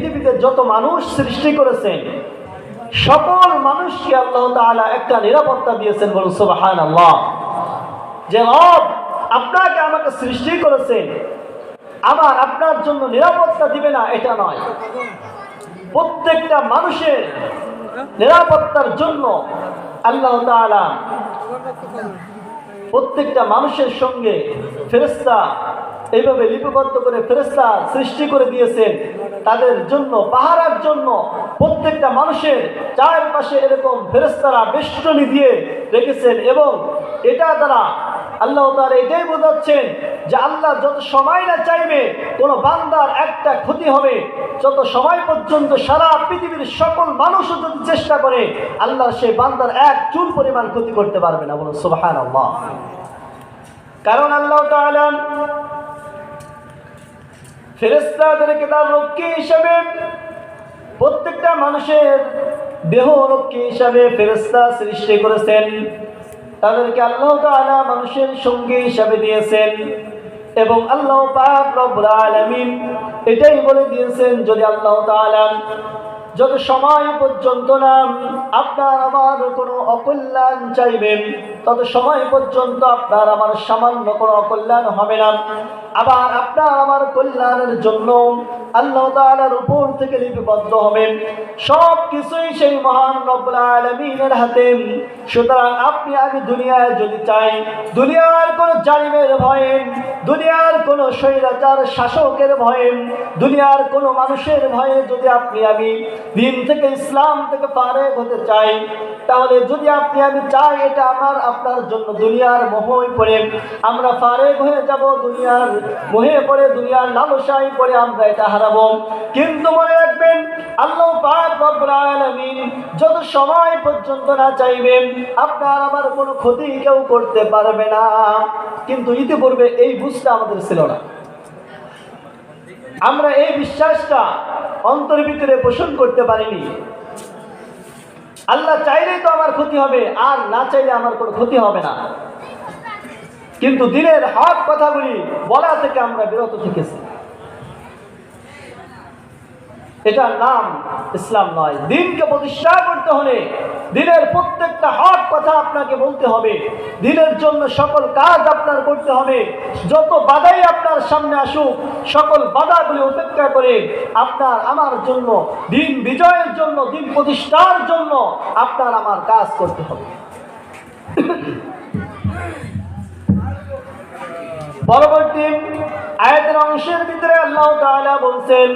পৃথিবীতে যত মানুষ সৃষ্টি করেছেন সকল মানুষকে আল্লাহ তাআলা একটা নিরাপত্তা দিয়েছেন। বলুন সুবহানাল্লাহ। যে রব আপনাকে আমাকে সৃষ্টি করেছেন, আবার আপনার জন্য নিরাপত্তা দিবে না এটা নয়। প্রত্যেকটা মানুষের নিরাপত্তার জন্য আল্লাহ তাআলা প্রত্যেকটা মানুষের সঙ্গে ফেরেশতা এইভাবে লিপিবদ্ধ করে ফেরেশতা সৃষ্টি করে দিয়েছেন তাদের জন্য পাহারার জন্য। প্রত্যেকটা মানুষের চারপাশে এরকম ফেরেশতারা বেষ্টনী দিয়ে রেখেছেন এবং এটা দ্বারা আল্লাহ তাআলা এটাই বোঝাচ্ছেন যে আল্লাহ যত সময় না চাইবে কোনো বান্দার একটা ক্ষতি হবে, যত সময় পর্যন্ত সারা পৃথিবীর সকল মানুষও যদি চেষ্টা করে আল্লাহ সেই বান্দার এক চুল পরিমাণ ক্ষতি করতে পারবে না। বলুন সুবহানাল্লাহ। কারণ আল্লাহ তাআলা ফেরেশতাদেরকে তার রক্ষী হিসেবে প্রত্যেকটা মানুষের দেহ রক্ষী হিসাবে ফেরেশতা সৃষ্টি করেছেন। তাদেরকে আল্লাহ তাআলা মানুষের সঙ্গী হিসাবে দিয়েছেন এবং আল্লাহ পাক রব্বুল আলামিন এটাই বলে দিয়েছেন যদি আল্লাহ তাআলা যত সময় পর্যন্ত না আপনার আমার কোনো অকল্যাণ চাইবেন তত সময় পর্যন্ত আপনার আমার সামান্য কোনো অকল্যাণ হবে না। আবার আপনার আমার কল্যাণের জন্য আল্লাহ তাআলার উপর থেকে লিপিবদ্ধ হবেন সব কিছুই সেই মহান রব্বুল আলামিনের হাতে। সুতরাং আপনি আমি দুনিয়ায় যদি চাই, দুনিয়ার কোনো জালিমের ভয়ে, দুনিয়ার কোনো স্বৈরাচার শাসকের ভয়ে, দুনিয়ার কোনো মানুষের ভয়ে যদি আপনি আমি দিন থেকে ইসলাম থেকে ফারেক হতে চাই, তাহলে যদি আপনি আমি চাই এটা আমার আপনার জন্য দুনিয়ার মোহে পড়ে আমরা ফারেক হয়ে যাব, দুনিয়ার মোহে পড়ে দুনিয়ার লালসায় পড়ে আমরা এটা হারাবো। কিন্তু মনে রাখবেন আল্লাহ পাক রব্বুল আলামিন যত সময় পর্যন্ত না চাইবেন আপনার আমার কোনো ক্ষতি কেউ করতে পারবে না। কিন্তু ইতিপূর্বে এই বুঝটা আমাদের ছিল না। আমরা এই বিশ্বাসটা অন্তরের ভিতরে পোষণ করতে পারিনি। আল্লাহ চাইলেই তো আমার ক্ষতি হবে, আর না চাইলে আমার কোনো ক্ষতি হবে না। কিন্তু দিনের হক কথাগুলি বলা থেকে আমরা বিরত থেকেছি। এটার নাম ইসলাম নয়। দিনকে প্রতিষ্ঠা করতে হলে দিনের প্রত্যেকটা হক কথা আপনাকে বলতে হবে, দিনের জন্য সকল কাজ আপনার করতে হবে। যত বাধাই আপনার সামনে আসুক সকল বাধাগুলি উপেক্ষা করে আপনার আমার জন্য দিন বিজয়ের জন্য, দিন প্রতিষ্ঠার জন্য আপনার আমার কাজ করতে হবে। পরবর্তী আয়াতের অংশের ভিতরে আল্লাহ তাআলা বলছেন